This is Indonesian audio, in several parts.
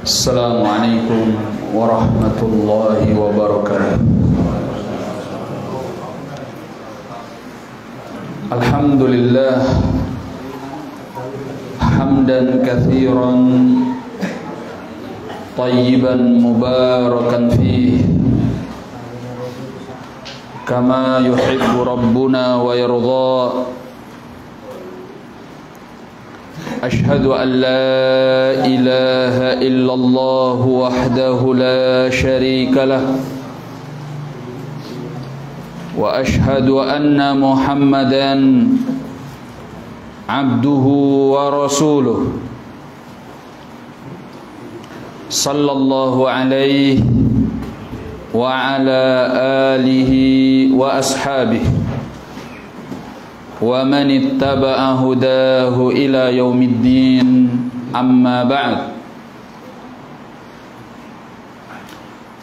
Assalamualaikum warahmatullahi wabarakatuh. Alhamdulillah hamdan katsiran tayyiban mubarakan fihi kama yuhibbu rabbuna wa yarda. Ashhadu an la ilaha illallah wahdahu la syarika lah wa ashhadu anna Muhammadan abduhu wa rasuluh sallallahu alaihi wa ala alihi wa ashabihi wa man ittaba'a hudahu ila yaumiddin, amma ba'd.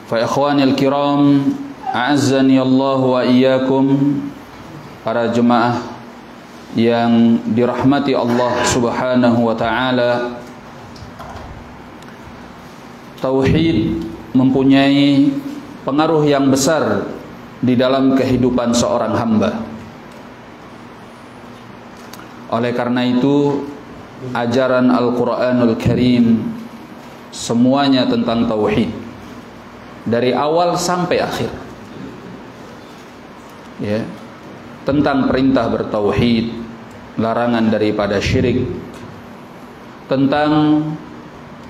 Fa ikhwanil kiram, a'azzani Allah wa iyyakum, para jemaah yang dirahmati Allah Subhanahu wa taala. Tauhid mempunyai pengaruh yang besar di dalam kehidupan seorang hamba. Oleh karena itu, ajaran Al-Quranul Karim semuanya tentang tauhid, dari awal sampai akhir, ya, tentang perintah bertauhid, larangan daripada syirik, tentang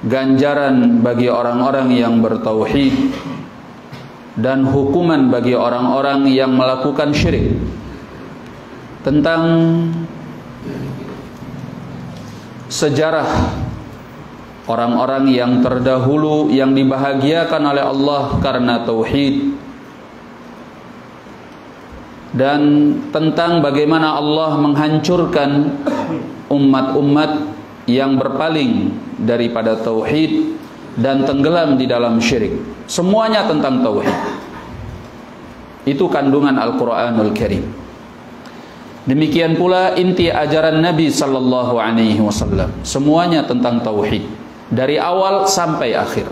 ganjaran bagi orang-orang yang bertauhid dan hukuman bagi orang-orang yang melakukan syirik, tentang sejarah orang-orang yang terdahulu yang dibahagiakan oleh Allah karena tauhid, dan tentang bagaimana Allah menghancurkan umat-umat yang berpaling daripada tauhid dan tenggelam di dalam syirik. Semuanya tentang tauhid. Itu kandungan Al-Quranul Karim. Demikian pula inti ajaran Nabi sallallahu alaihi wasallam, semuanya tentang tauhid dari awal sampai akhir.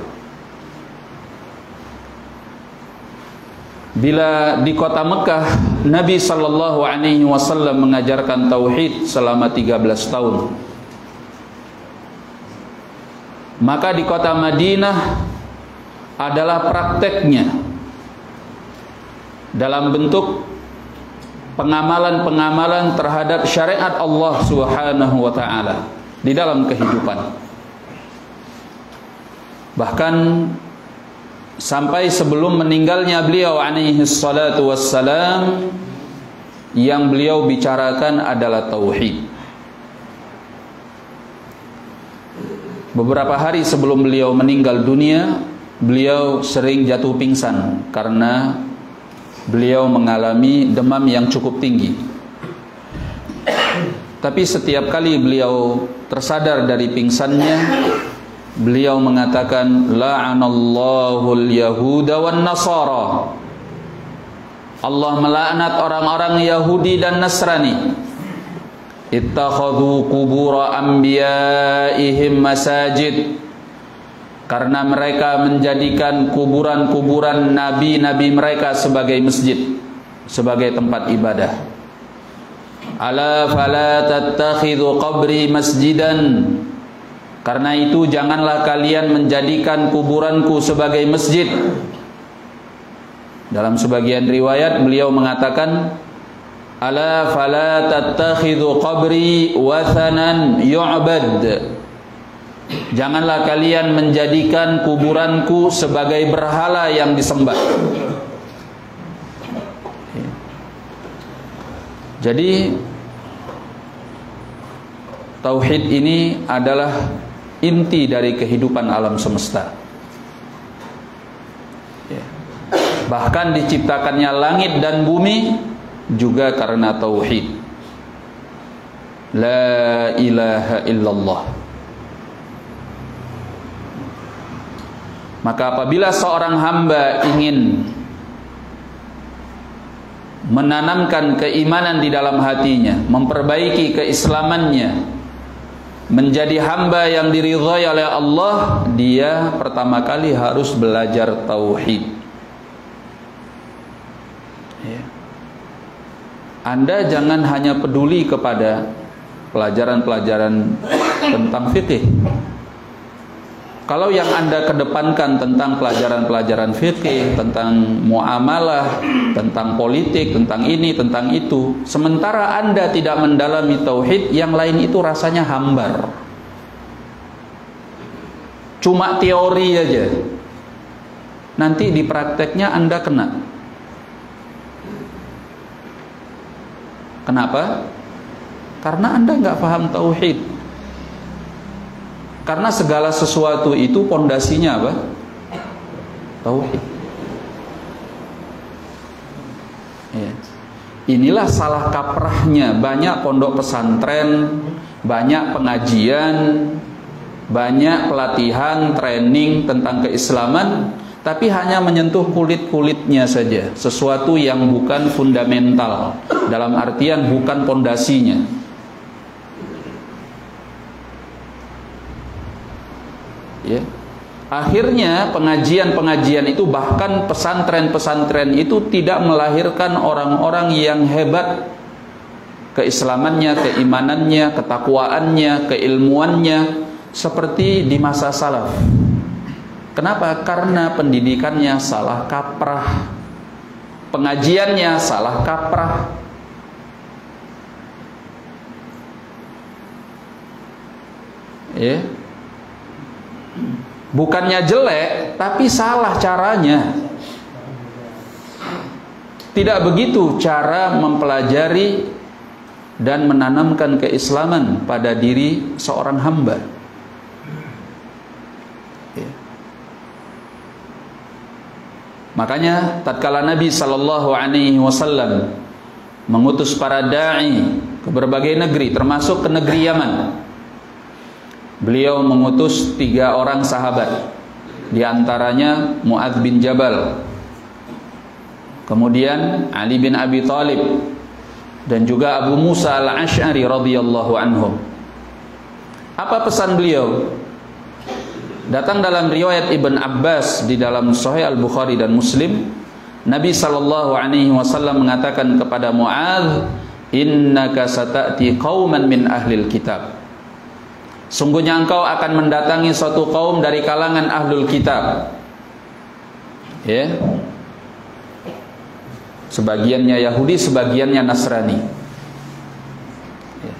Bila di kota Mekah Nabi sallallahu alaihi wasallam mengajarkan tauhid selama 13 tahun, maka di kota Madinah adalah prakteknya dalam bentuk pengamalan-pengamalan terhadap syariat Allah Subhanahu wa taala di dalam kehidupan. Bahkan sampai sebelum meninggalnya beliau alaihi salatu wassalam, yang beliau bicarakan adalah tauhid. Beberapa hari sebelum beliau meninggal dunia, beliau sering jatuh pingsan karena beliau mengalami demam yang cukup tinggi. Tapi setiap kali beliau tersadar dari pingsannya, beliau mengatakan, la'anallahul yahuda wan nasara. Allah melaknat orang-orang Yahudi dan Nasrani. Ittakhadhu qubura anbiya'ihim masajid. Karena mereka menjadikan kuburan-kuburan nabi-nabi mereka sebagai masjid, sebagai tempat ibadah. Ala fala tattakhidhu qabri masjidan. Karena itu janganlah kalian menjadikan kuburanku sebagai masjid. Dalam sebagian riwayat beliau mengatakan, ala fala tattakhidhu qabri wathanan yu'bad. Janganlah kalian menjadikan kuburanku sebagai berhala yang disembah. Jadi tauhid ini adalah inti dari kehidupan alam semesta. Bahkan diciptakannya langit dan bumi juga karena tauhid. La ilaha illallah. Maka apabila seorang hamba ingin menanamkan keimanan di dalam hatinya, memperbaiki keislamannya, menjadi hamba yang diridhai oleh Allah, dia pertama kali harus belajar tauhid. Ya. Anda jangan hanya peduli kepada pelajaran-pelajaran tentang fikih. Kalau yang Anda kedepankan tentang pelajaran-pelajaran fikih, tentang muamalah, tentang politik, tentang ini, tentang itu, sementara Anda tidak mendalami tauhid, yang lain itu rasanya hambar. Cuma teori aja. Nanti di prakteknya Anda kena. Kenapa? Karena Anda nggak paham tauhid. Karena segala sesuatu itu pondasinya apa? Tauhid. Ya. Inilah salah kaprahnya banyak pondok pesantren, banyak pengajian, banyak pelatihan, training tentang keislaman, tapi hanya menyentuh kulit-kulitnya saja, sesuatu yang bukan fundamental, dalam artian bukan pondasinya. Ya. Akhirnya pengajian-pengajian itu, bahkan pesantren-pesantren itu tidak melahirkan orang-orang yang hebat keislamannya, keimanannya, ketakwaannya, keilmuannya seperti di masa salaf. Kenapa? Karena pendidikannya salah kaprah, pengajiannya salah kaprah. Ya. Bukannya jelek, tapi salah caranya. Tidak begitu cara mempelajari dan menanamkan keislaman pada diri seorang hamba. Ya. Makanya tatkala Nabi sallallahu alaihi wasallam mengutus para dai ke berbagai negeri, termasuk ke negeri Yaman, beliau mengutus 3 orang sahabat, di antaranya Mu'adz bin Jabal, kemudian Ali bin Abi Thalib, dan juga Abu Musa al-Ash'ari radhiyallahu anhum. Apa pesan beliau? Datang dalam riwayat Ibn Abbas di dalam Sahih Al-Bukhari dan Muslim, Nabi sallallahu alaihi wasallam mengatakan kepada Mu'adz, "Innaka sata'ti qauman min ahlil kitab." Sungguhnya engkau akan mendatangi suatu kaum dari kalangan ahlul kitab. Ya. Sebagiannya Yahudi, sebagiannya Nasrani. Ya.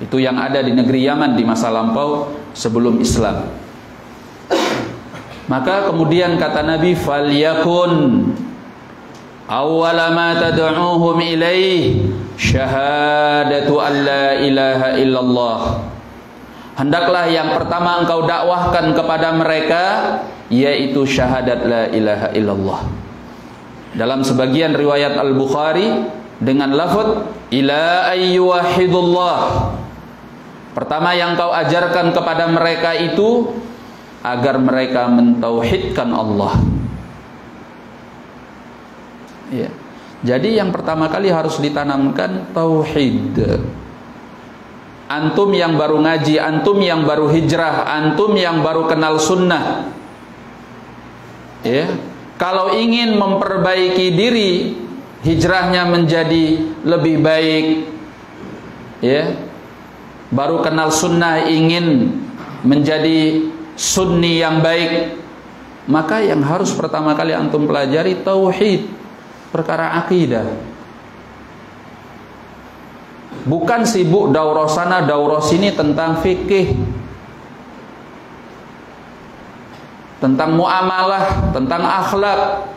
Itu yang ada di negeri Yaman di masa lampau sebelum Islam. Maka kemudian kata Nabi, "Falyakun awwala ma tad'uuhum ilaih syahadatu an la ilaha illallah." Hendaklah yang pertama engkau dakwahkan kepada mereka yaitu syahadat la ilaha illallah. Dalam sebagian riwayat Al-Bukhari dengan lafaz ila ayyuhidullah. Pertama yang kau ajarkan kepada mereka itu agar mereka mentauhidkan Allah. Ya. Jadi yang pertama kali harus ditanamkan tauhid. Antum yang baru ngaji, antum yang baru hijrah, antum yang baru kenal sunnah, ya, kalau ingin memperbaiki diri, hijrahnya menjadi lebih baik, ya, baru kenal sunnah, ingin menjadi sunni yang baik, maka yang harus pertama kali antum pelajari tauhid, perkara akidah. Bukan sibuk daurah sana daurah sini tentang fikih, tentang muamalah, tentang akhlak.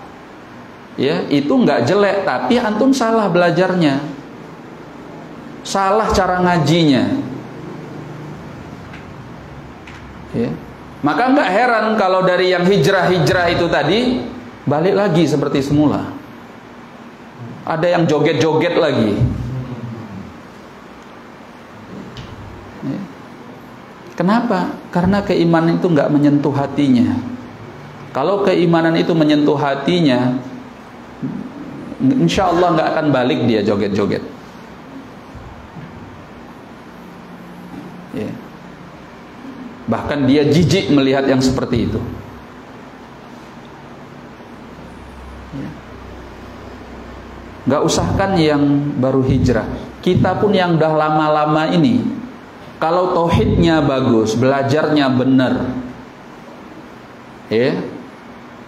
Ya, itu nggak jelek, tapi antum salah belajarnya, salah cara ngajinya. Ya. Maka nggak heran kalau dari yang hijrah-hijrah itu tadi balik lagi seperti semula. Ada yang joget-joget lagi. Kenapa? Karena keimanan itu nggak menyentuh hatinya. Kalau keimanan itu menyentuh hatinya, insya Allah nggak akan balik dia joget-joget. Ya. Bahkan dia jijik melihat yang seperti itu. Gak usahkan yang baru hijrah, kita pun yang dah lama-lama ini, kalau tauhidnya bagus, belajarnya benar,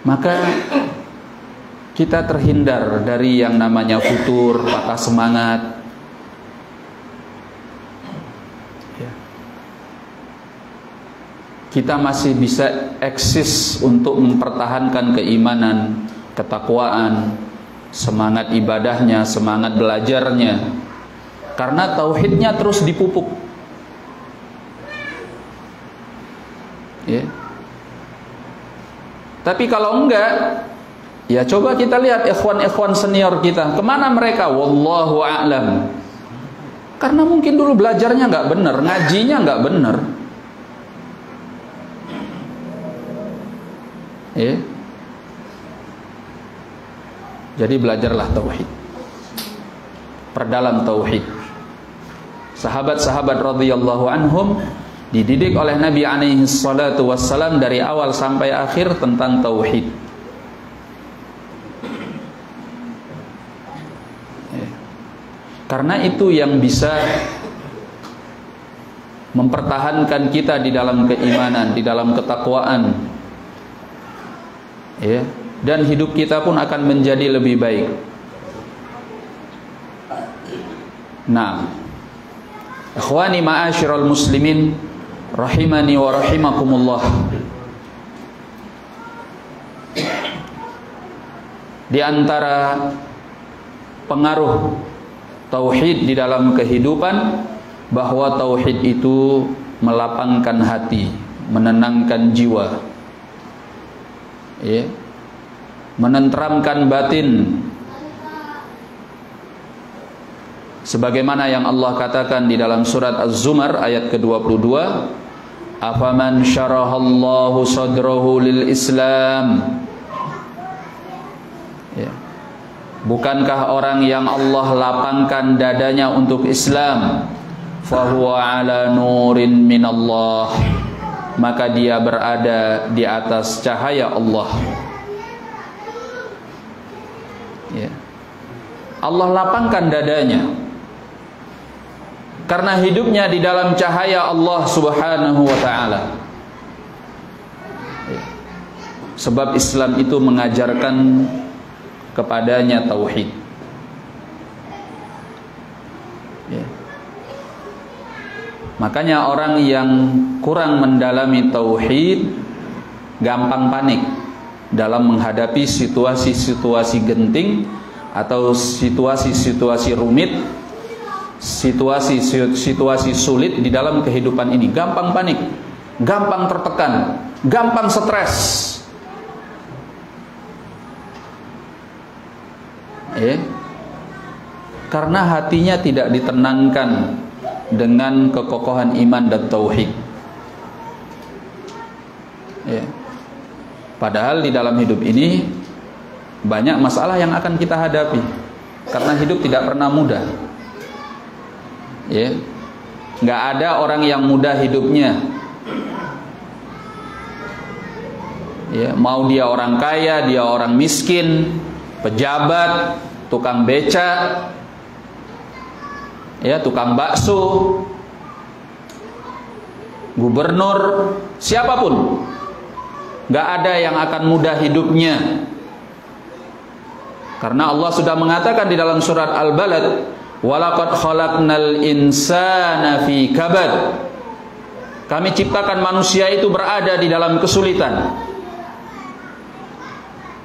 maka kita terhindar dari yang namanya futur, patah semangat. Kita masih bisa eksis untuk mempertahankan keimanan, ketakwaan, semangat ibadahnya, semangat belajarnya, karena tauhidnya terus dipupuk. Tapi kalau enggak, ya coba kita lihat ikhwan-ikhwan senior kita, kemana mereka? Wallahu a'lam. Karena mungkin dulu belajarnya enggak benar, ngajinya enggak benar. Jadi belajarlah tauhid, perdalam tauhid. Sahabat-sahabat radhiyallahu anhum dididik oleh Nabi alaihi salatu wassalam dari awal sampai akhir tentang tauhid. Karena itu yang bisa mempertahankan kita di dalam keimanan, di dalam ketakwaan, dan hidup kita pun akan menjadi lebih baik. Nah, ikhwani ma'asyiral muslimin rahimani wa rahimakumullah, di antara pengaruh tauhid di dalam kehidupan, bahwa tauhid itu melapangkan hati, menenangkan jiwa, menenteramkan batin, sebagaimana yang Allah katakan di dalam surat Az-Zumar ayat ke-22, afaman syarahallahu sadrahu lil Islam, bukankah orang yang Allah lapangkan dadanya untuk Islam, fahuwa ala nurin minallah, maka dia berada di atas cahaya Allah. Allah lapangkan dadanya karena hidupnya di dalam cahaya Allah subhanahu wa ta'ala. Sebab Islam itu mengajarkan kepadanya tauhid. Makanya orang yang kurang mendalami tauhid gampang panik dalam menghadapi situasi-situasi genting atau situasi-situasi rumit, situasi-situasi sulit di dalam kehidupan ini. Gampang panik, gampang tertekan, gampang stres. Karena hatinya tidak ditenangkan dengan kekokohan iman dan tauhid. Padahal di dalam hidup ini banyak masalah yang akan kita hadapi, karena hidup tidak pernah mudah. Nggak ada orang yang mudah hidupnya. Mau dia orang kaya, dia orang miskin, pejabat, tukang beca, tukang bakso, gubernur, siapapun, nggak ada yang akan mudah hidupnya. Karena Allah sudah mengatakan di dalam surat Al-Balad, walaqad khalaqnal insana fi kabad, kami ciptakan manusia itu berada di dalam kesulitan.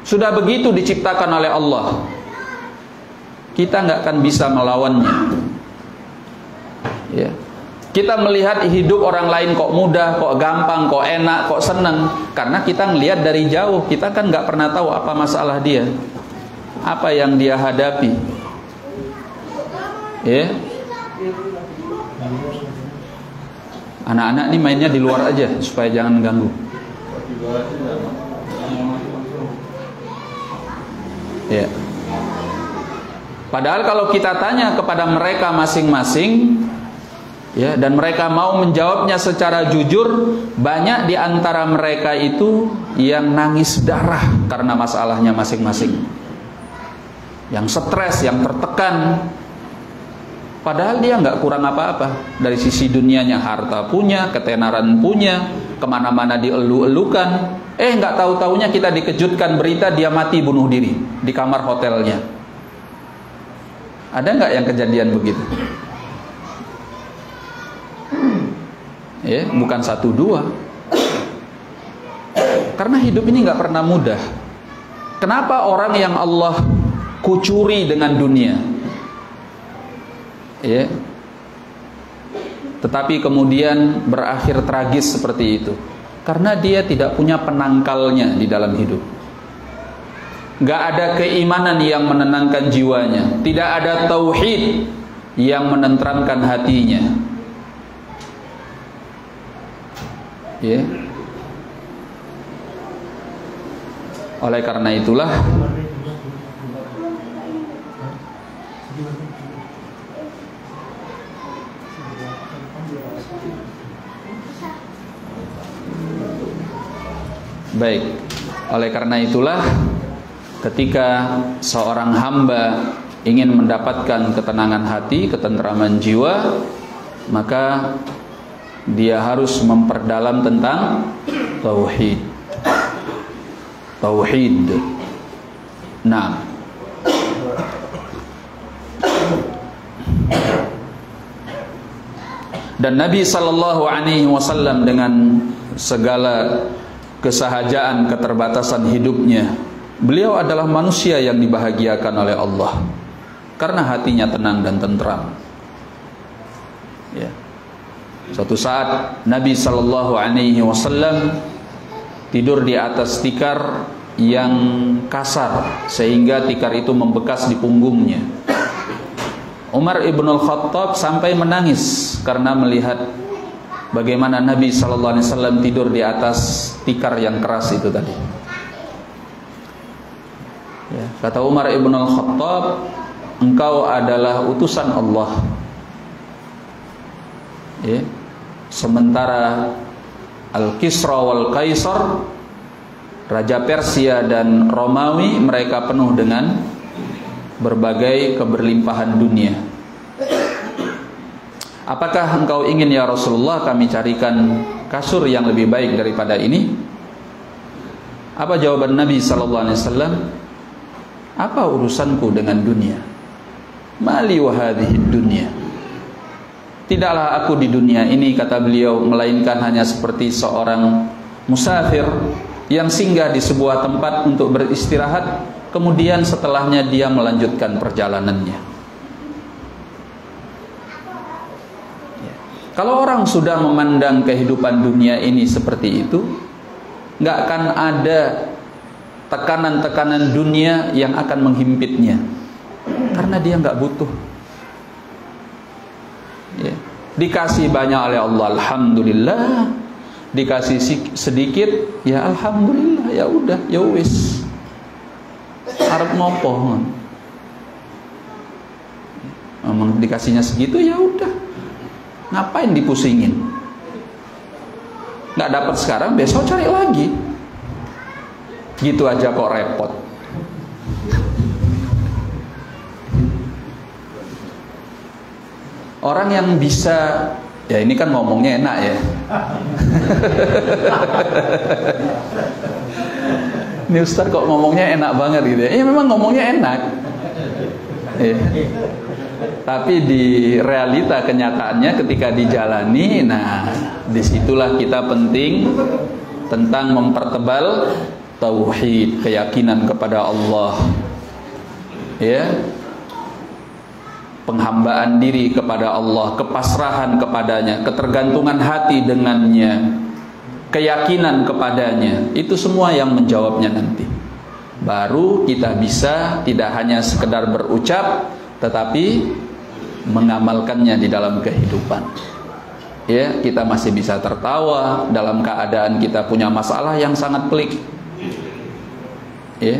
Sudah begitu diciptakan oleh Allah, kita nggak akan bisa melawannya. Kita melihat hidup orang lain kok mudah, kok gampang, kok enak, kok senang, karena kita ngelihat dari jauh. Kita kan nggak pernah tahu apa masalah dia, apa yang dia hadapi. Anak-anak ini mainnya di luar aja supaya jangan ganggu. Padahal kalau kita tanya kepada mereka masing-masing, Ya, dan mereka mau menjawabnya secara jujur. Banyak di antara mereka itu yang nangis darah karena masalahnya masing-masing, yang stres, yang tertekan. Padahal dia nggak kurang apa-apa. Dari sisi dunianya harta punya, ketenaran punya, kemana-mana dielu-elukan. Nggak tahu-taunya kita dikejutkan berita dia mati bunuh diri di kamar hotelnya. Ada nggak yang kejadian begitu? Ya, bukan 1-2. Karena hidup ini nggak pernah mudah. Kenapa orang yang Allah kucuri dengan dunia, ya, tetapi kemudian berakhir tragis seperti itu? Karena dia tidak punya penangkalnya di dalam hidup. Nggak ada keimanan yang menenangkan jiwanya, tidak ada tauhid yang menenteramkan hatinya. Ya. Oleh karena itulah baik, oleh karena itulah ketika seorang hamba ingin mendapatkan ketenangan hati, ketenteraman jiwa, maka dia harus memperdalam tentang tauhid. Tauhid. Nah, dan Nabi sallallahu alaihi wasallam dengan segala kesahajaan, keterbatasan hidupnya, beliau adalah manusia yang dibahagiakan oleh Allah karena hatinya tenang dan tentram. Ya. Suatu saat Nabi sallallahu alaihi wasallam tidur di atas tikar yang kasar sehingga tikar itu membekas di punggungnya. Umar ibn al-Khattab sampai menangis karena melihat bagaimana Nabi sallallahu alaihi wasallam tidur di atas tikar yang keras itu tadi. Ya, kata Umar ibn al-Khattab, engkau adalah utusan Allah. Ya. Sementara Al-Kisra wal Kaisar, Raja Persia dan Romawi, mereka penuh dengan berbagai keberlimpahan dunia. Apakah engkau ingin ya Rasulullah kami carikan kasur yang lebih baik daripada ini? Apa jawaban Nabi sallallahu alaihi wasallam? Apa urusanku dengan dunia? Mali wa hadhihi dunya. Tidaklah aku di dunia ini, kata beliau, melainkan hanya seperti seorang musafir yang singgah di sebuah tempat untuk beristirahat, kemudian setelahnya dia melanjutkan perjalanannya. Kalau orang sudah memandang kehidupan dunia ini seperti itu, nggak akan ada tekanan-tekanan dunia yang akan menghimpitnya, karena dia nggak butuh. Ya. Dikasih banyak oleh Allah, alhamdulillah. Dikasih sedikit, ya alhamdulillah, ya udah, ya wis. Arep ngopo? Memang dikasihnya segitu, ya udah. Ngapain dipusingin? Nggak dapat sekarang, besok cari lagi. Gitu aja kok repot. Orang yang bisa, ya ini kan ngomongnya enak ya. Ini Ustaz kok ngomongnya enak banget gitu ya. Memang ngomongnya enak. Ya. Tapi di realita kenyataannya ketika dijalani, nah disitulah kita penting tentang mempertebal tauhid, keyakinan kepada Allah. Ya. Penghambaan diri kepada Allah, kepasrahan kepadanya, ketergantungan hati dengannya, keyakinan kepadanya, itu semua yang menjawabnya nanti. Baru kita bisa tidak hanya sekedar berucap, tetapi mengamalkannya di dalam kehidupan. Ya, kita masih bisa tertawa dalam keadaan kita punya masalah yang sangat pelik. Ya,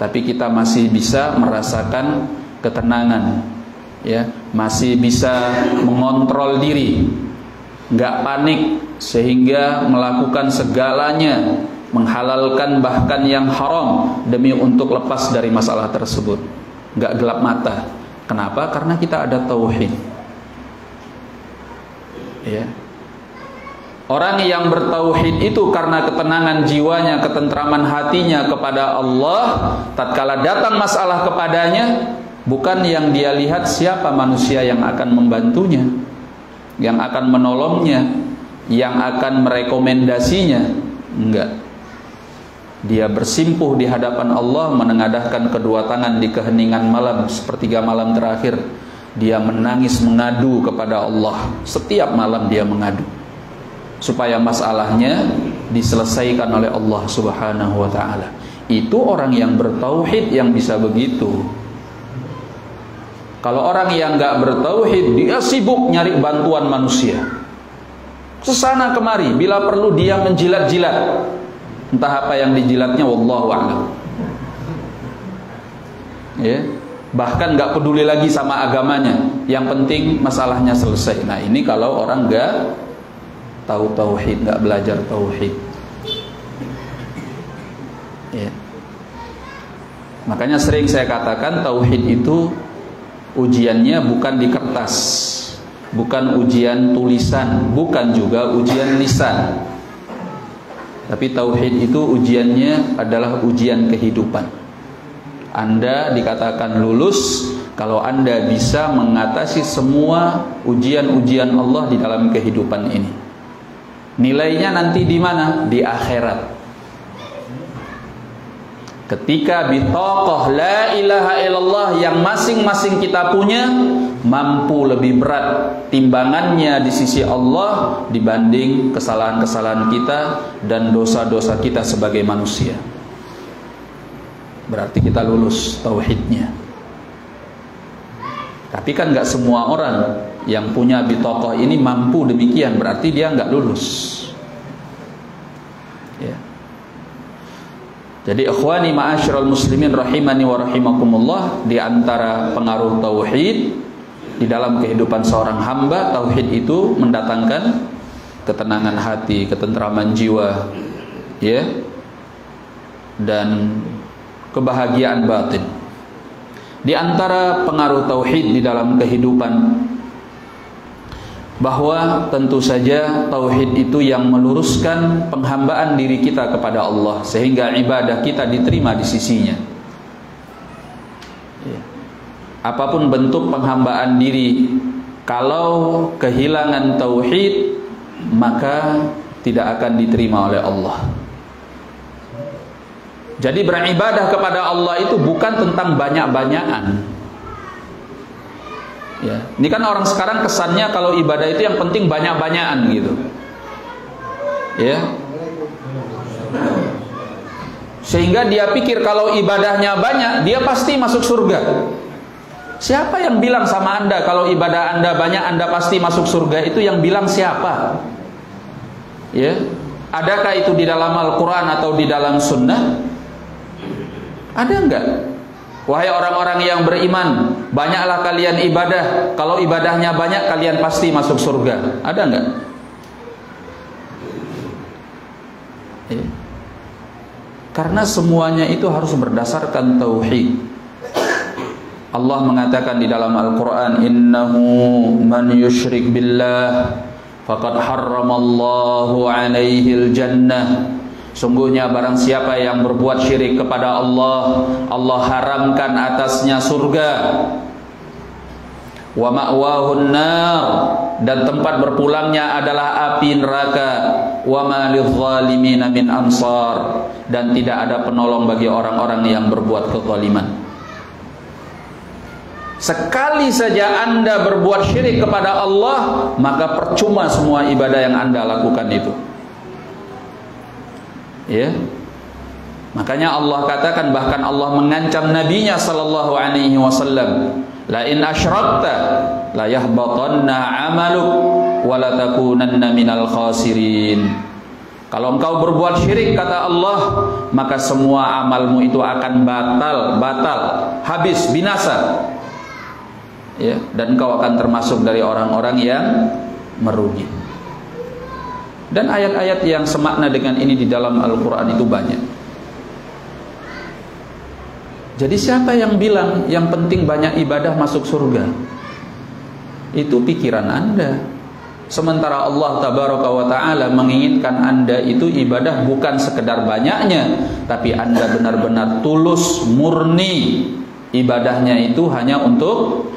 tapi kita masih bisa merasakan ketenangan. ya, masih bisa mengontrol diri, nggak panik sehingga melakukan segalanya, menghalalkan bahkan yang haram demi untuk lepas dari masalah tersebut, nggak gelap mata. Kenapa? Karena kita ada tauhid. Ya. Orang yang bertauhid itu karena ketenangan jiwanya, ketentraman hatinya kepada Allah, tatkala datang masalah kepadanya, bukan yang dia lihat siapa manusia yang akan membantunya, yang akan menolongnya, yang akan merekomendasinya. Enggak. Dia bersimpuh di hadapan Allah, menengadahkan kedua tangan di keheningan malam, sepertiga malam terakhir. Dia menangis mengadu kepada Allah. Setiap malam dia mengadu, supaya masalahnya diselesaikan oleh Allah Subhanahu wa ta'ala. Itu orang yang bertauhid yang bisa begitu. Kalau orang yang gak bertauhid, dia sibuk nyari bantuan manusia, sesana kemari, bila perlu dia menjilat-jilat, entah apa yang dijilatnya, wallahu a'lam. Ya, bahkan gak peduli lagi sama agamanya, yang penting masalahnya selesai. Nah, ini kalau orang gak tahu tauhid, nggak belajar tauhid. Ya. Makanya sering saya katakan tauhid itu ujiannya bukan di kertas, bukan ujian tulisan, bukan juga ujian lisan. Tapi tauhid itu ujiannya adalah ujian kehidupan. Anda dikatakan lulus kalau Anda bisa mengatasi semua ujian-ujian Allah di dalam kehidupan ini. Nilainya nanti di mana? Di akhirat. Ketika bitaqah la ilaha illallah yang masing-masing kita punya mampu lebih berat timbangannya di sisi Allah dibanding kesalahan-kesalahan kita dan dosa-dosa kita sebagai manusia. Berarti kita lulus tauhidnya. Tapi kan nggak semua orang yang punya bitaqah ini mampu demikian, berarti dia nggak lulus. Ya. Jadi ikhwani ma'asyiral muslimin rahimani wa rahimakumullah, di antara pengaruh tauhid di dalam kehidupan seorang hamba, tauhid itu mendatangkan ketenangan hati, ketentraman jiwa, ya, dan kebahagiaan batin. Di antara pengaruh tauhid di dalam kehidupan, bahwa tentu saja tauhid itu yang meluruskan penghambaan diri kita kepada Allah sehingga ibadah kita diterima di sisinya. Ya. Apapun bentuk penghambaan diri, kalau kehilangan tauhid maka tidak akan diterima oleh Allah. Jadi beribadah kepada Allah itu bukan tentang banyak-banyakan. Ya, ini kan orang sekarang kesannya kalau ibadah itu yang penting banyak-banyakan gitu. Ya. Sehingga dia pikir kalau ibadahnya banyak, dia pasti masuk surga. Siapa yang bilang sama Anda kalau ibadah Anda banyak Anda pasti masuk surga? Itu yang bilang siapa? Ya. Adakah itu di dalam Al-Quran atau di dalam Sunnah? Ada enggak? Wahai orang-orang yang beriman, banyaklah kalian ibadah. Kalau ibadahnya banyak, kalian pasti masuk surga. Ada enggak? Ya. Karena semuanya itu harus berdasarkan tauhid. Allah mengatakan di dalam Al-Quran, innahu man yushrik billah faqad harramallahu alaihil jannah. Sungguhnya barang siapa yang berbuat syirik kepada Allah, Allah haramkan atasnya surga. Wa ma'wahun nar, dan tempat berpulangnya adalah api neraka. Wa ma lidh-dhalimin min ansar, dan tidak ada penolong bagi orang-orang yang berbuat kezaliman. Sekali saja Anda berbuat syirik kepada Allah, maka percuma semua ibadah yang Anda lakukan itu. Ya, makanya Allah katakan, bahkan Allah mengancam nabinya sallallahu alaihi wasallam, la in asyrakta la yahbatanna 'amaluk wa la takunanna minal khasirin. Kalau engkau berbuat syirik, kata Allah, maka semua amalmu itu akan batal, habis, binasa. ya, dan engkau akan termasuk dari orang-orang yang merugi. Dan ayat-ayat yang semakna dengan ini di dalam Al-Quran itu banyak. Jadi siapa yang bilang yang penting banyak ibadah masuk surga? Itu pikiran Anda. Sementara Allah Tabaraka wa Ta'ala menginginkan Anda itu ibadah bukan sekedar banyaknya, tapi Anda benar-benar tulus, murni. Ibadahnya itu hanya untuk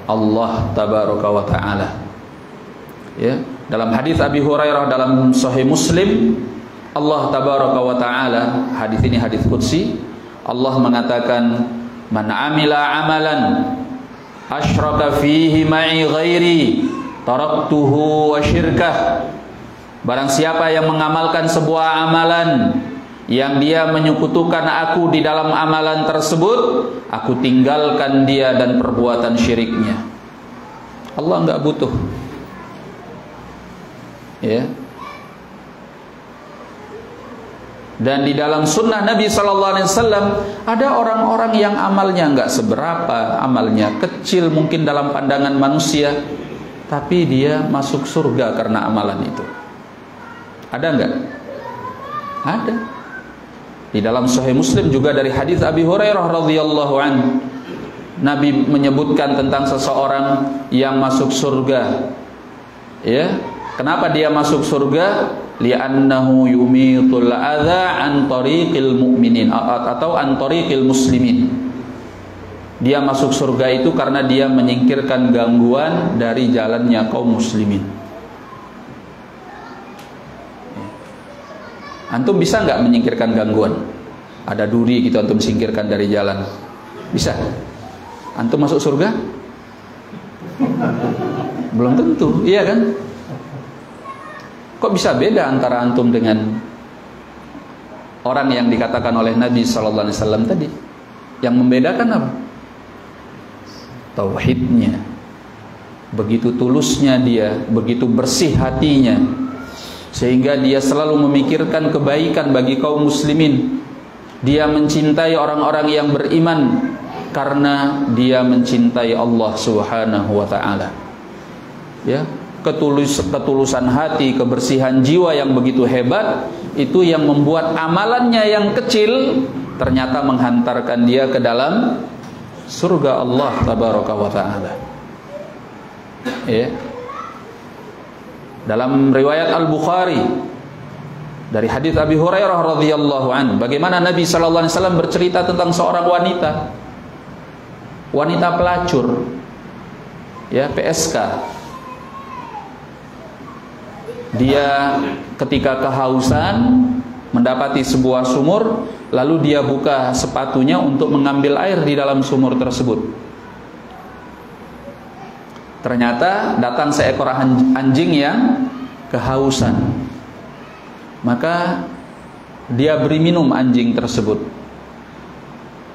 Allah Tabaraka wa Ta'ala. Ya, dalam hadis Abi Hurairah dalam Sahih Muslim, Allah Tabaraka wa Ta'ala, hadis ini hadis qudsi, Allah mengatakan, "Man amila amalan asyraka fihi ma'i ghairi taraktuhu wa syirkah." Barang siapa yang mengamalkan sebuah amalan yang dia menyekutukan aku di dalam amalan tersebut, aku tinggalkan dia dan perbuatan syiriknya. Allah enggak butuh. Ya. Dan di dalam sunnah Nabi Sallallahu Alaihi Wasallam ada orang-orang yang amalnya enggak seberapa, amalnya kecil mungkin dalam pandangan manusia, tapi dia masuk surga karena amalan itu. Ada enggak? Ada. Di dalam Sahih Muslim juga dari hadis Abi Hurairah radhiyallahu anhu, Nabi menyebutkan tentang seseorang yang masuk surga. Ya, kenapa dia masuk surga? Li'annahu yumitul adza an tariqil mu'minin atau an tariqil muslimin. Dia masuk surga itu karena dia menyingkirkan gangguan dari jalannya kaum muslimin. Antum bisa nggak menyingkirkan gangguan? Ada duri gitu antum singkirkan dari jalan. Bisa? Antum masuk surga? Belum tentu, iya kan? Kok bisa beda antara antum dengan orang yang dikatakan oleh Nabi Sallallahu Alaihi Wasallam tadi? Yang membedakan apa? Tauhidnya. Begitu tulusnya dia, begitu bersih hatinya, sehingga dia selalu memikirkan kebaikan bagi kaum muslimin. Dia mencintai orang-orang yang beriman karena dia mencintai Allah Subhanahu wa Ta'ala. Ya, ketulusan hati, kebersihan jiwa yang begitu hebat, itu yang membuat amalannya yang kecil ternyata menghantarkan dia ke dalam surga Allah Tabaraka wa Ta'ala. Ya. Dalam riwayat Al-Bukhari dari hadis Abi Hurairah radhiyallahu anhu, bagaimana Nabi sallallahu alaihi wasallam bercerita tentang seorang wanita pelacur, ya, PSK. Dia ketika kehausan mendapati sebuah sumur, lalu dia buka sepatunya untuk mengambil air di dalam sumur tersebut. Ternyata datang seekor anjing yang kehausan. Maka dia beri minum anjing tersebut.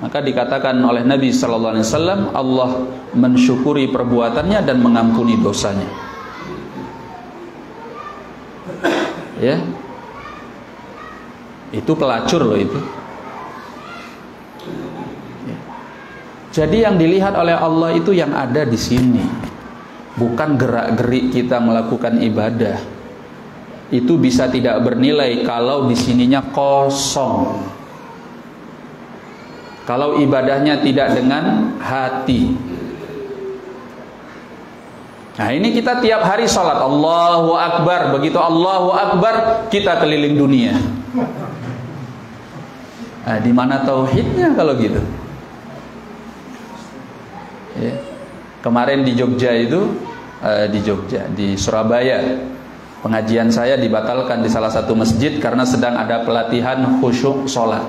Maka dikatakan oleh Nabi sallallahu alaihi wasallam, Allah mensyukuri perbuatannya dan mengampuni dosanya. Ya. Itu pelacur loh itu. Ya. Jadi yang dilihat oleh Allah itu yang ada di sini. Bukan gerak-gerik kita melakukan ibadah. Itu bisa tidak bernilai kalau di sininya kosong. Kalau ibadahnya tidak dengan hati. Nah, ini kita tiap hari sholat Allahu Akbar. Begitu Allahu Akbar, kita keliling dunia. Nah, di mana tauhidnya kalau gitu? Ya. Kemarin di Jogja itu, di Surabaya, pengajian saya dibatalkan di salah satu masjid karena sedang ada pelatihan khusyuk sholat.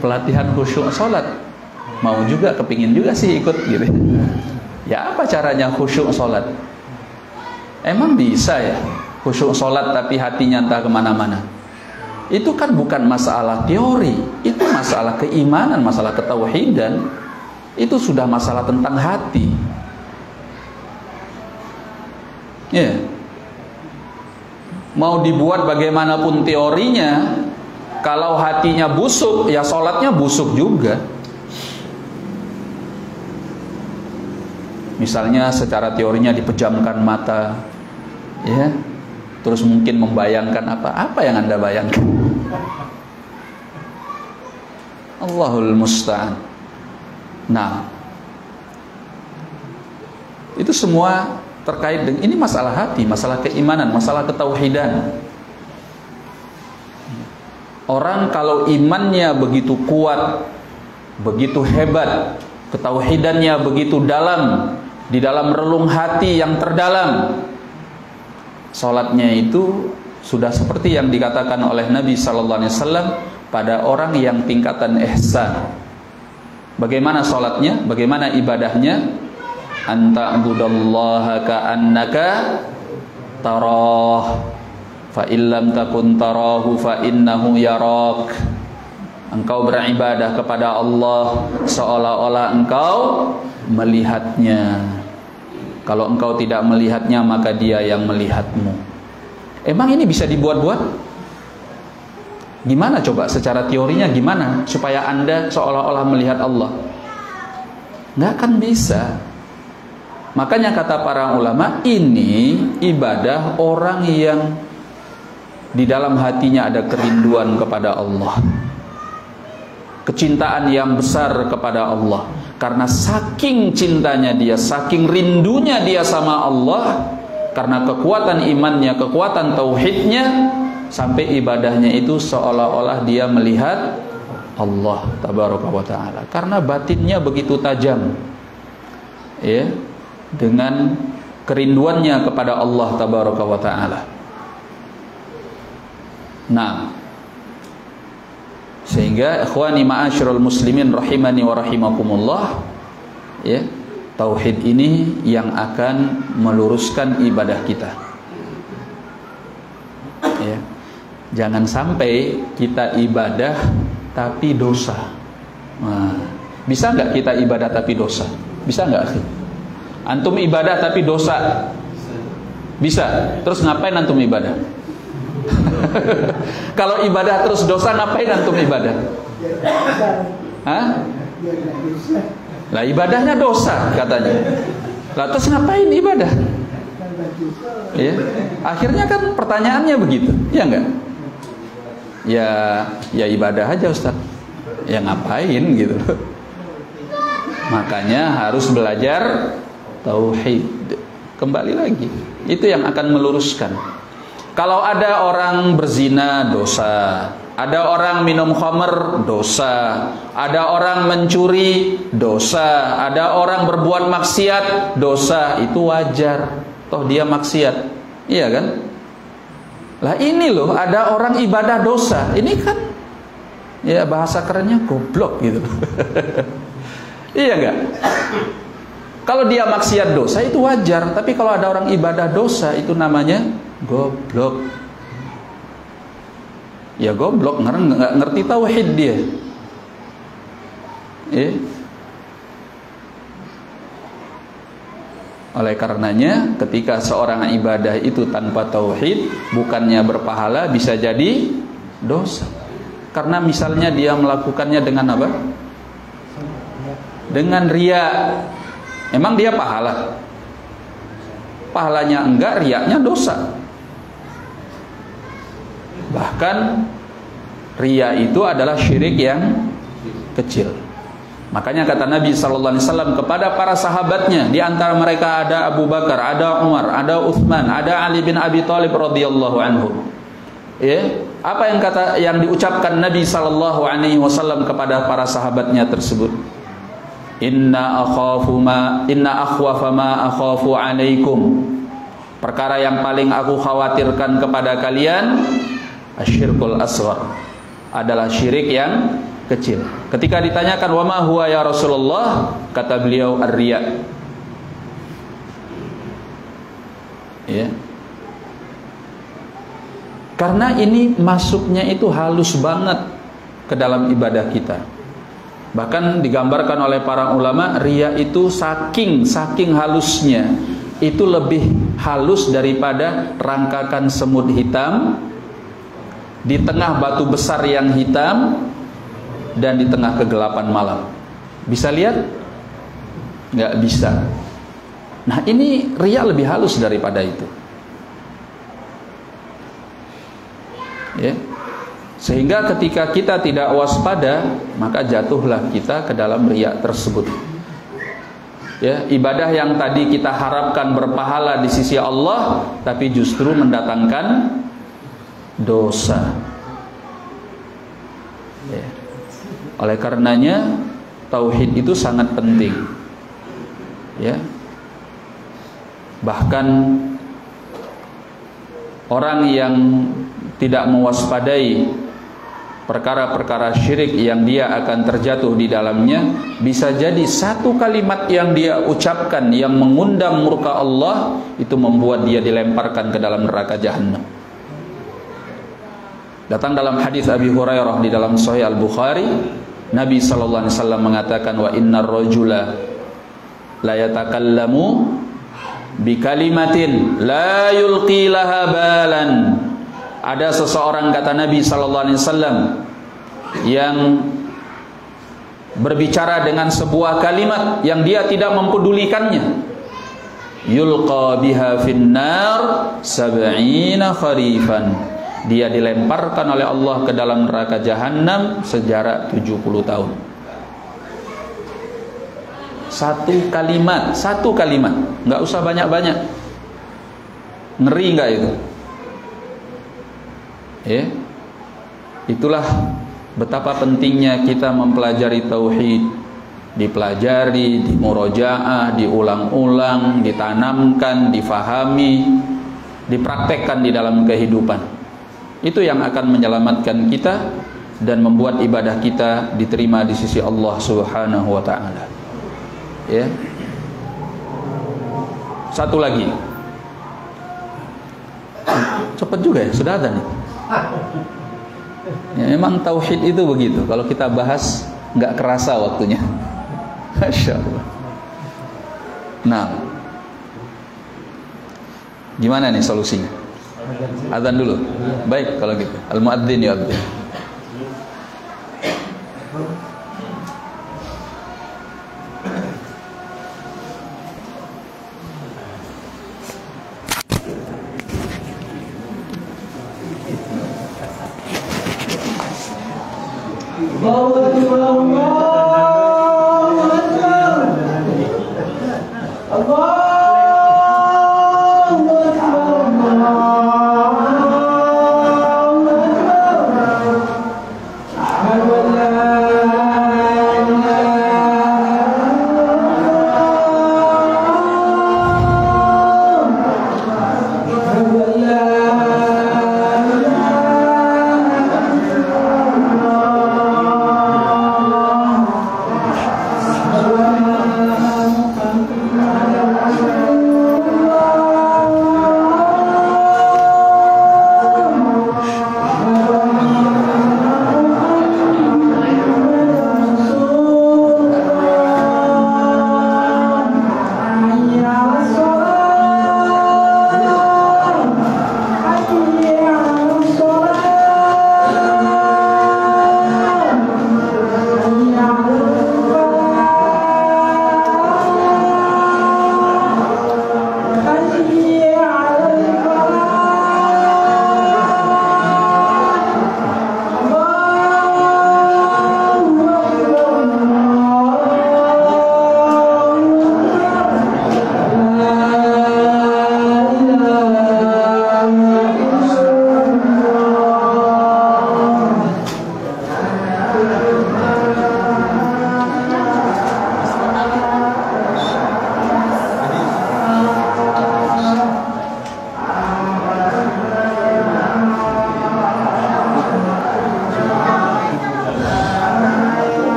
Pelatihan khusyuk sholat. Mau juga, kepingin juga sih ikut gitu. Ya apa caranya khusyuk sholat? Emang bisa ya khusyuk sholat tapi hatinya entah kemana-mana? Itu kan bukan masalah teori, itu masalah keimanan, masalah ketauhidan. Itu sudah masalah tentang hati. Ya. Mau dibuat bagaimanapun teorinya, kalau hatinya busuk, ya sholatnya busuk juga. Misalnya secara teorinya dipejamkan mata, ya, terus mungkin membayangkan apa yang Anda bayangkan? Allahul musta'an. Nah, itu semua terkait dengan ini masalah hati, masalah keimanan, masalah ketauhidan. Orang kalau imannya begitu kuat, begitu hebat, ketauhidannya begitu dalam, di dalam relung hati yang terdalam, salatnya itu sudah seperti yang dikatakan oleh Nabi sallallahu alaihi wasallam pada orang yang tingkatan ihsan. Bagaimana salatnya? Bagaimana ibadahnya? Anta abudallaha ka'annaka tarah fa illam takun tarahu fa innahu yarak. Engkau beribadah kepada Allah seolah-olah engkau melihatnya. Kalau engkau tidak melihatnya, maka dia yang melihatmu. Emang ini bisa dibuat-buat? Gimana coba secara teorinya, gimana supaya Anda seolah-olah melihat Allah? Nggak akan bisa. Makanya kata para ulama, ini ibadah orang yang di dalam hatinya ada kerinduan kepada Allah, kecintaan yang besar kepada Allah. Karena saking cintanya dia, saking rindunya dia sama Allah, karena kekuatan imannya, kekuatan tauhidnya, sampai ibadahnya itu seolah-olah dia melihat Allah tabaraka wa ta'ala. Karena batinnya begitu tajam, ya, dengan kerinduannya kepada Allah tabaraka wa ta'ala. Nah, sehingga ikhwani ma'asyiral muslimin rahimani wa rahimakumullah, ya, tauhid ini yang akan meluruskan ibadah kita. Ya. Jangan sampai kita ibadah tapi dosa. Nah, bisa nggak kita ibadah tapi dosa? Bisa nggak? Antum ibadah tapi dosa? Bisa. Terus ngapain antum ibadah? Kalau ibadah terus dosa, ngapain antum ibadah? Hah? Lah ibadahnya dosa katanya. Lah terus ngapain ibadah? Ya, akhirnya kan pertanyaannya begitu, ya enggak? Ya ibadah aja Ustaz. Ya ngapain gitu. Makanya harus belajar tauhid. Kembali lagi, itu yang akan meluruskan. Kalau ada orang berzina, dosa. Ada orang minum khamr, dosa. Ada orang mencuri, dosa. Ada orang berbuat maksiat, dosa. Itu wajar. Toh dia maksiat, iya kan? Lah ini loh, ada orang ibadah dosa. Ini kan, ya bahasa kerennya goblok gitu. Iya enggak? Kalau dia maksiat dosa itu wajar. Tapi kalau ada orang ibadah dosa, itu namanya goblok. Ya goblok, nggak ngerti tauhid dia. Oleh karenanya, ketika seorang ibadah itu tanpa tauhid, bukannya berpahala, bisa jadi dosa. Karena misalnya dia melakukannya dengan apa? Dengan riya. Emang dia pahala? Pahalanya enggak, riyanya dosa. Bahkan riya itu adalah syirik yang kecil. Makanya kata Nabi sallallahu alaihi wasallam kepada para sahabatnya, di antara mereka ada Abu Bakar, ada Umar, ada Utsman, ada Ali bin Abi Thalib radhiyallahu anhu. Ya, apa yang diucapkan Nabi sallallahu alaihi wasallam kepada para sahabatnya tersebut? Inna akhwafa ma akhafu alaikum. Perkara yang paling aku khawatirkan kepada kalian, asyirkul asghar, adalah syirik yang kecil. Ketika ditanyakan wa ma huwa ya Rasulullah, kata beliau ar-riya. Ya. Karena ini masuknya itu halus banget ke dalam ibadah kita. Bahkan digambarkan oleh para ulama, riya itu saking halusnya, itu lebih halus daripada rangkakan semut hitam di tengah batu besar yang hitam dan di tengah kegelapan malam. Bisa lihat? Nggak bisa. Nah, ini riya lebih halus daripada itu. Ya. Sehingga ketika kita tidak waspada, maka jatuhlah kita ke dalam riya tersebut. Ya, ibadah yang tadi kita harapkan berpahala di sisi Allah, tapi justru mendatangkan dosa. Ya. Oleh karenanya tauhid itu sangat penting. Ya. Bahkan orang yang tidak mewaspadai perkara-perkara syirik yang dia akan terjatuh di dalamnya, bisa jadi satu kalimat yang dia ucapkan yang mengundang murka Allah itu membuat dia dilemparkan ke dalam neraka jahanam. Datang dalam hadis Abi Hurairah di dalam Sahih Al-Bukhari, Nabi sallallahu alaihi wasallam mengatakan, wa innar rajula la yatakallamu bi kalimatin la yulqi laha balan. Ada seseorang, kata Nabi sallallahu alaihi wasallam, yang berbicara dengan sebuah kalimat yang dia tidak mempedulikannya. Yulqa biha finnar sab'ina kharifan. Dia dilemparkan oleh Allah ke dalam neraka jahanam sejarak 70 tahun. Satu kalimat, nggak usah banyak-banyak. Ngeri nggak itu? Ya, itulah betapa pentingnya kita mempelajari tauhid, dipelajari, dimurojaah, diulang-ulang, ditanamkan, difahami, dipraktekkan di dalam kehidupan. Itu yang akan menyelamatkan kita dan membuat ibadah kita diterima di sisi Allah Subhanahu wa taala. Ya. Satu lagi. Cepat juga ya, sudah ada nih. Ya, memang tauhid itu begitu. Kalau kita bahas nggak kerasa waktunya. Masya Allah. Nah, gimana nih solusinya? Adzan dulu. Baik kalau gitu. Al-muadzin ya adzin.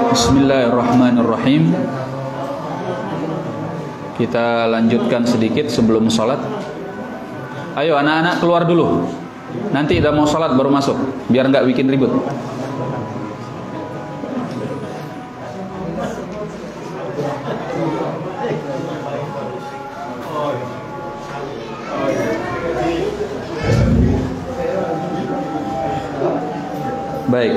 Bismillahirrahmanirrahim. Kita lanjutkan sedikit sebelum sholat. Ayo anak-anak keluar dulu. Nanti udah mau sholat baru masuk, biar nggak bikin ribut. Baik.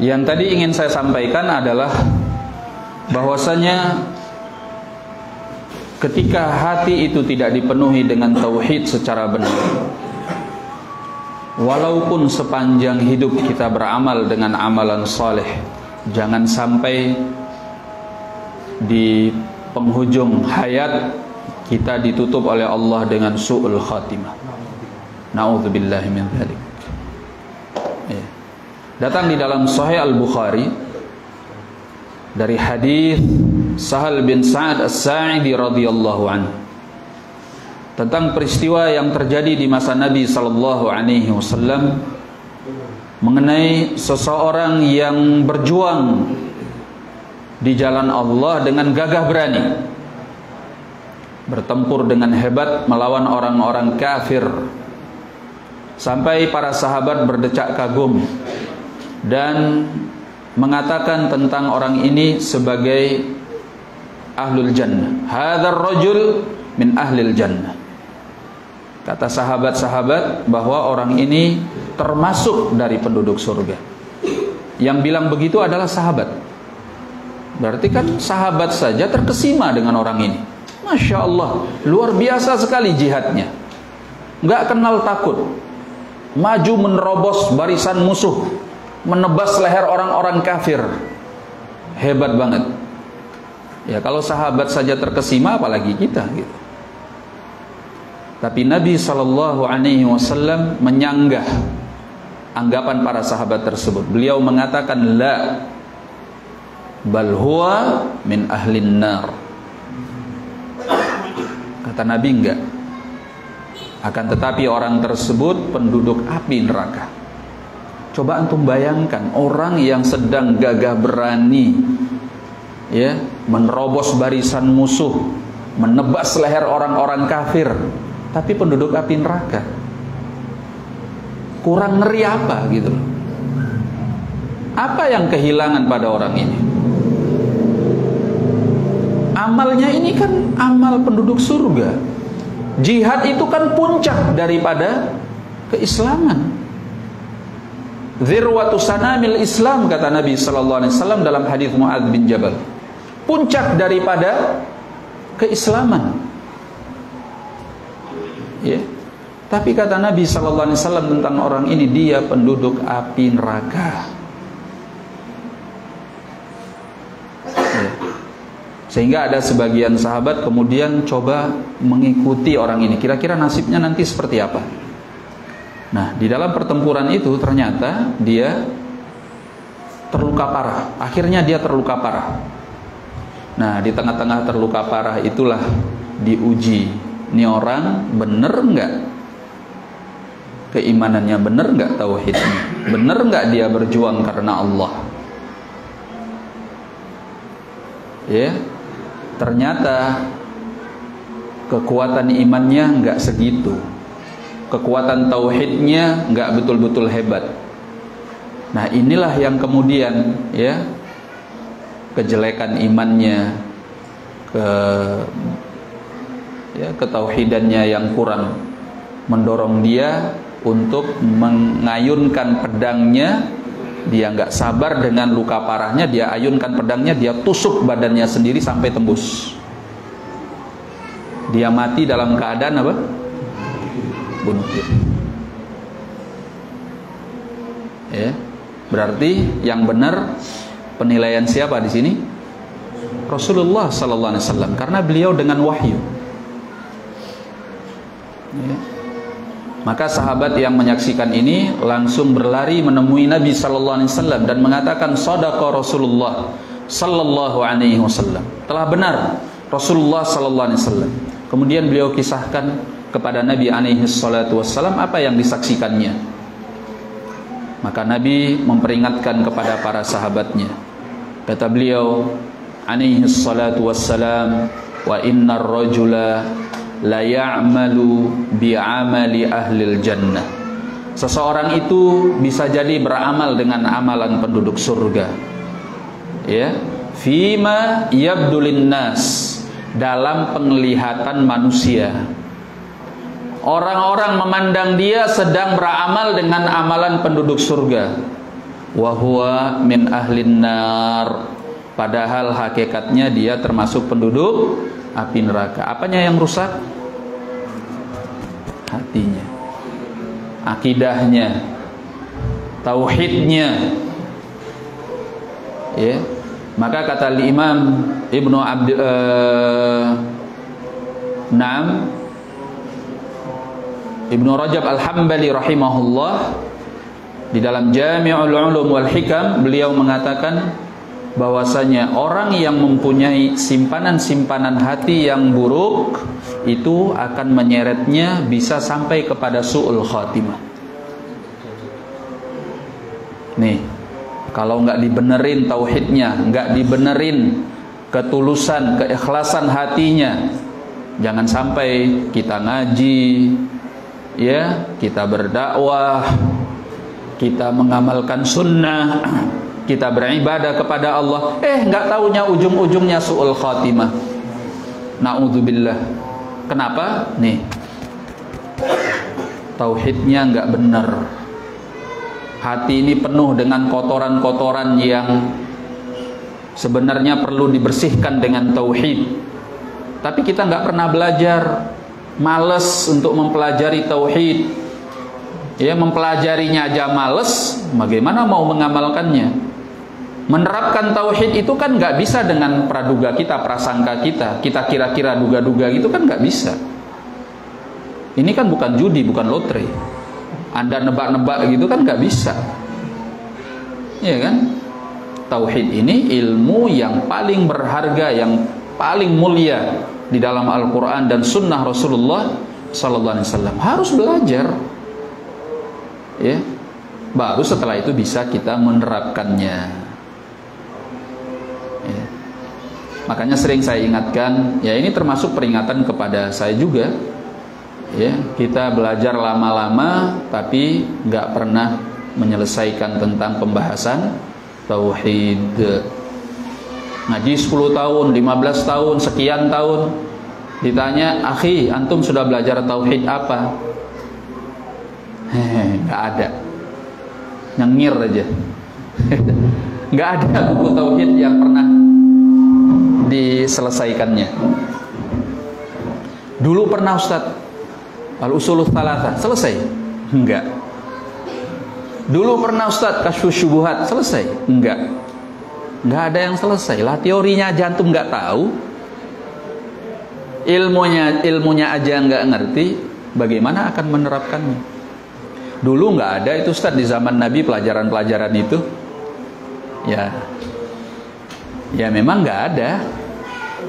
Yang tadi ingin saya sampaikan adalah bahwasanya ketika hati itu tidak dipenuhi dengan tauhid secara benar, walaupun sepanjang hidup kita beramal dengan amalan saleh, jangan sampai di penghujung hayat kita ditutup oleh Allah dengan su'ul khatimah. Na'udzubillahi min dzalik. Datang di dalam Sahih Al-Bukhari dari hadis Sahal bin Sa'ad As-Sa'idi radhiyallahu anhu tentang peristiwa yang terjadi di masa Nabi sallallahu alaihi wasallam mengenai seseorang yang berjuang di jalan Allah dengan gagah berani, bertempur dengan hebat melawan orang-orang kafir, sampai para sahabat berdecak kagum dan mengatakan tentang orang ini sebagai ahlul jannah. Hadzal rajul min ahlil jannah. Kata sahabat-sahabat bahwa orang ini termasuk dari penduduk surga. Yang bilang begitu adalah sahabat. Berarti kan sahabat saja terkesima dengan orang ini. Masya Allah, luar biasa sekali jihadnya. Nggak kenal takut, maju menerobos barisan musuh, menebas leher orang-orang kafir. Hebat banget. Ya, kalau sahabat saja terkesima, apalagi kita gitu. Tapi Nabi SAW menyanggah anggapan para sahabat tersebut. Beliau mengatakan, la bal huwa min ahlin nar. Kata Nabi, enggak. Akan tetapi orang tersebut penduduk api neraka. Coba antum bayangkan orang yang sedang gagah berani, ya, menerobos barisan musuh, menebas leher orang-orang kafir, tapi penduduk api neraka. Kurang ngeri apa gitu loh. Apa yang kehilangan pada orang ini? Amalnya ini kan amal penduduk surga. Jihad itu kan puncak daripada keislaman. Dzirwatu sanamil Islam, kata Nabi sallallahu alaihi wasallam dalam hadis Muadz bin Jabal. Puncak daripada keislaman. Ya. Tapi kata Nabi sallallahu alaihi wasallam tentang orang ini, dia penduduk api neraka. Ya. Sehingga ada sebagian sahabat kemudian coba mengikuti orang ini. Kira-kira nasibnya nanti seperti apa? Nah, di dalam pertempuran itu ternyata dia terluka parah. Akhirnya dia terluka parah. Nah, di tengah-tengah terluka parah itulah diuji. Ini orang bener nggak keimanannya, bener nggak tauhidnya, bener nggak dia berjuang karena Allah. Ya, ternyata kekuatan imannya nggak segitu. Kekuatan tauhidnya nggak betul-betul hebat. Nah, inilah yang kemudian, ya, kejelekan imannya, ketauhidannya yang kurang mendorong dia untuk mengayunkan pedangnya. Dia nggak sabar dengan luka parahnya, dia ayunkan pedangnya, dia tusuk badannya sendiri sampai tembus. Dia mati dalam keadaan apa? Bunuh diri. Ya, berarti yang benar penilaian siapa di sini? Rasulullah sallallahu alaihi wasallam, karena beliau dengan wahyu. Ya. Maka sahabat yang menyaksikan ini langsung berlari menemui Nabi sallallahu alaihi wasallam dan mengatakan, shadaqa Rasulullah sallallahu alaihi wasallam. Telah benar Rasulullah sallallahu alaihi wasallam. Kemudian beliau kisahkan kepada Nabi alaihi salatu wassalam apa yang disaksikannya. Maka Nabi memperingatkan kepada para sahabatnya. Kata beliau alaihi salatu wassalam, wa innar rajula la ya'malu bi'amali ahlil jannah seseorang itu bisa jadi beramal dengan amalan penduduk surga. Ya, fima yabdulin nas, dalam penglihatan manusia. Orang-orang memandang dia sedang beramal dengan amalan penduduk surga. Wa huwa min ahlin nar, padahal hakikatnya dia termasuk penduduk api neraka. Apanya yang rusak? Hatinya, akidahnya, tauhidnya. Ya, maka kata Imam Ibnu Ibnu Rajab Al-Hambali rahimahullah, di dalam Jami'ul Ulum wal Hikam, beliau mengatakan bahwasanya orang yang mempunyai simpanan-simpanan hati yang buruk itu akan menyeretnya bisa sampai kepada su'ul khatimah. Nih, kalau nggak dibenerin tauhidnya, nggak dibenerin ketulusan, keikhlasan hatinya, jangan sampai kita ngaji, ya, kita berdakwah, kita mengamalkan sunnah, kita beribadah kepada Allah, nggak taunya ujung-ujungnya su'ul khatimah. Na'udzubillah. Kenapa? Nih, tauhidnya nggak benar. Hati ini penuh dengan kotoran-kotoran yang sebenarnya perlu dibersihkan dengan tauhid. Tapi kita nggak pernah belajar, males untuk mempelajari tauhid. Ya, mempelajarinya aja males, bagaimana mau mengamalkannya? Menerapkan tauhid itu kan nggak bisa dengan praduga kita, prasangka kita kira-kira duga-duga gitu kan nggak bisa. Ini kan bukan judi, bukan lotre. Anda nebak-nebak gitu kan nggak bisa. Iya kan? Tauhid ini ilmu yang paling berharga, yang paling mulia di dalam Al-Quran dan Sunnah Rasulullah Sallallahu Alaihi Wasallam. Harus belajar. Ya, baru setelah itu bisa kita menerapkannya. Ya. Makanya sering saya ingatkan, ya ini termasuk peringatan kepada saya juga. Ya, kita belajar lama-lama tapi nggak pernah menyelesaikan tentang pembahasan tauhid. Ngaji 10 tahun, 15 tahun, sekian tahun, ditanya, "Akhi, antum sudah belajar tauhid apa?" Nggak ada, nyengir aja. Nggak ada buku tauhid yang pernah diselesaikannya. Dulu pernah Ustaz, Al-Usulul Tsalatsa, selesai? Enggak. Dulu pernah Ustaz, Kasyfus Syubuhat, selesai? Enggak. Enggak ada yang selesai. Lah teorinya aja antum nggak tahu, ilmunya aja nggak ngerti, bagaimana akan menerapkannya? Dulu nggak ada itu Ustaz, di zaman Nabi pelajaran-pelajaran itu. Ya memang nggak ada.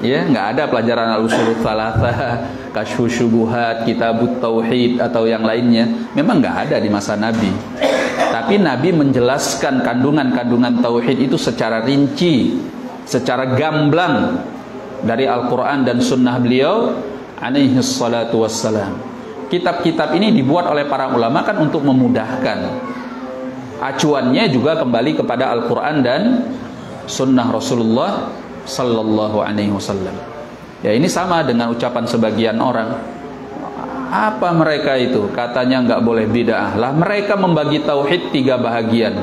Ya, nggak ada pelajaran Al-Usulul Tsalatsa, Kasyfus Syubuhat, Kitabut Tauhid atau yang lainnya. Memang nggak ada di masa Nabi. Tapi Nabi menjelaskan kandungan-kandungan tauhid itu secara rinci, secara gamblang dari Al-Quran dan Sunnah beliau alaihi salatu wassalam. Kitab-kitab ini dibuat oleh para ulama kan untuk memudahkan. Acuannya juga kembali kepada Al-Quran dan Sunnah Rasulullah Sallallahu Alaihi Wasallam. Ya, ini sama dengan ucapan sebagian orang. Apa mereka itu? Katanya nggak boleh bid'ah. Lah mereka membagi tauhid 3 bahagian.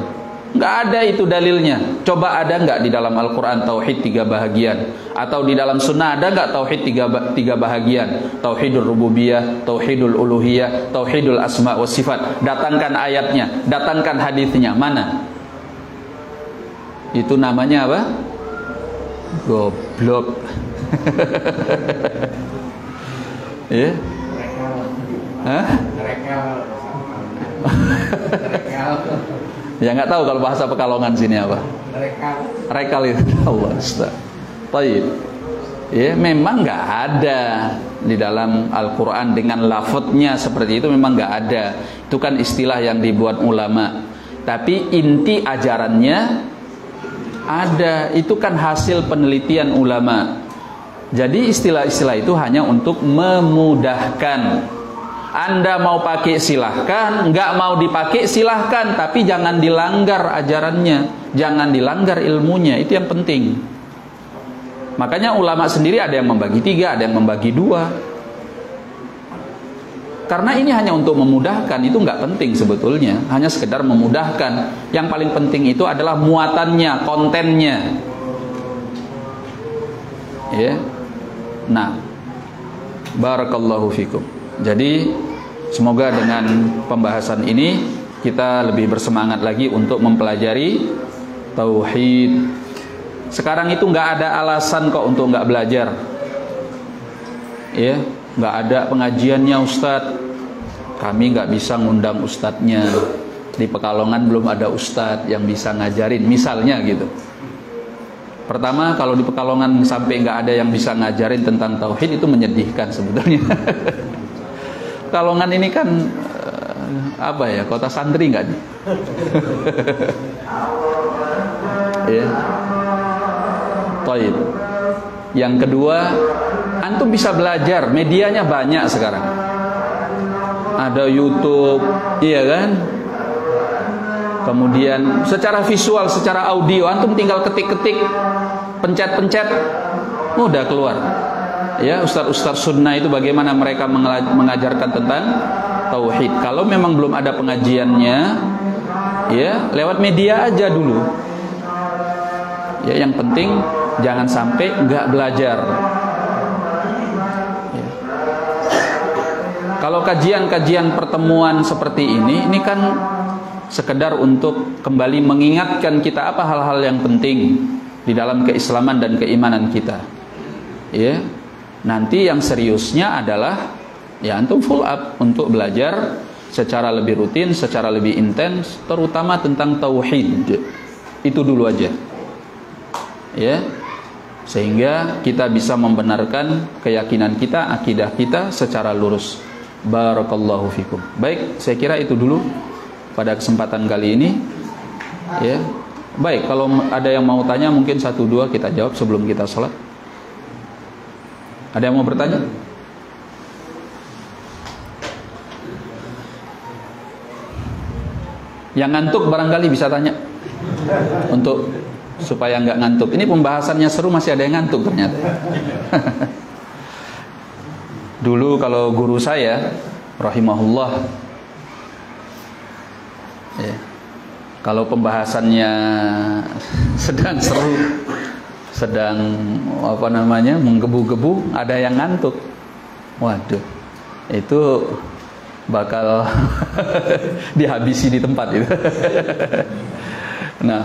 Nggak ada itu dalilnya. Coba ada nggak di dalam Al-Quran tauhid 3 bahagian? Atau di dalam Sunnah ada nggak tauhid 3 bahagian? Tauhidul rububiyah, tauhidul uluhiyah, tauhidul asma wa sifat. Datangkan ayatnya, datangkan hadisnya. Mana? Itu namanya apa? Goblok. Ya. Hah? Ya nggak tahu kalau bahasa Pekalongan sini apa? Rekal itu. Allah Ustaz. Baik. Ya, memang nggak ada di dalam Al-Quran dengan lafadznya seperti itu, memang nggak ada. Itu kan istilah yang dibuat ulama. Tapi inti ajarannya ada, itu kan hasil penelitian ulama. Jadi istilah-istilah itu hanya untuk memudahkan. Anda mau pakai silahkan, nggak mau dipakai silahkan, tapi jangan dilanggar ajarannya, jangan dilanggar ilmunya, itu yang penting. Makanya ulama sendiri ada yang membagi 3, ada yang membagi 2. Karena ini hanya untuk memudahkan, itu nggak penting sebetulnya, hanya sekedar memudahkan. Yang paling penting itu adalah muatannya, kontennya. Ya. Nah, barakallahu fikum. Jadi semoga dengan pembahasan ini kita lebih bersemangat lagi untuk mempelajari tauhid. Sekarang itu nggak ada alasan kok untuk nggak belajar. Ya, nggak ada pengajiannya Ustadz. Kami nggak bisa ngundang ustadznya. Di Pekalongan belum ada ustadz yang bisa ngajarin, misalnya gitu. Pertama, kalau di Pekalongan sampai nggak ada yang bisa ngajarin tentang tauhid, itu menyedihkan sebetulnya. Pekalongan ini kan apa ya, kota santri nggak nih? Ya. Taib. Yang kedua, antum bisa belajar, medianya banyak sekarang. Ada YouTube, iya kan? Kemudian secara visual, secara audio, antum tinggal ketik-ketik, pencet-pencet, mudah keluar. Ya, ustaz-ustaz sunnah itu bagaimana mereka mengajarkan tentang tauhid. Kalau memang belum ada pengajiannya, ya lewat media aja dulu. Ya, yang penting jangan sampai nggak belajar. Ya. Kalau kajian-kajian pertemuan seperti ini kan sekedar untuk kembali mengingatkan kita apa hal-hal yang penting di dalam keislaman dan keimanan kita. Ya, nanti yang seriusnya adalah ya antum full up untuk belajar secara lebih rutin, secara lebih intens, terutama tentang tauhid. Itu dulu aja. Ya, sehingga kita bisa membenarkan keyakinan kita, akidah kita secara lurus. Barakallahu fikum. Baik, saya kira itu dulu pada kesempatan kali ini. Ya. Baik, kalau ada yang mau tanya mungkin 1-2 kita jawab sebelum kita sholat. Ada yang mau bertanya? Yang ngantuk barangkali bisa tanya. Untuk supaya nggak ngantuk. Ini pembahasannya seru, masih ada yang ngantuk ternyata. Dulu kalau guru saya rahimahullah, ya, kalau pembahasannya sedang seru, sedang apa namanya menggebu-gebu, ada yang ngantuk. Waduh, itu bakal dihabisi di tempat itu. Nah,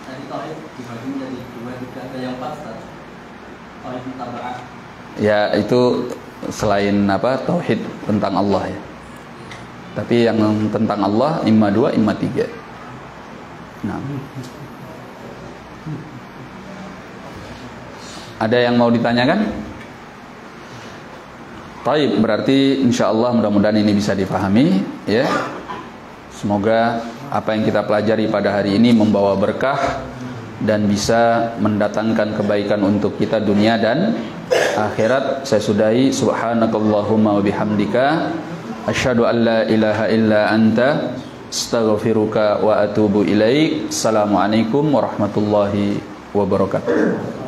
tadi tauhid dibagi menjadi 2, 3, ada yang 4, tauhid mutaba'ah. Ya, itu selain apa tauhid tentang Allah ya. Tapi yang tentang Allah imma 2, imma 3. Nah, ada yang mau ditanyakan? Taib, berarti insyaallah mudah-mudahan ini bisa difahami ya. Semoga apa yang kita pelajari pada hari ini membawa berkah dan bisa mendatangkan kebaikan untuk kita dunia dan akhirat. Saya sudahi, subhanakallahumma wa bihamdika asyhadu an la ilaha illa anta astaghfiruka wa atubu ilaik. Assalamualaikum warahmatullahi wabarakatuh.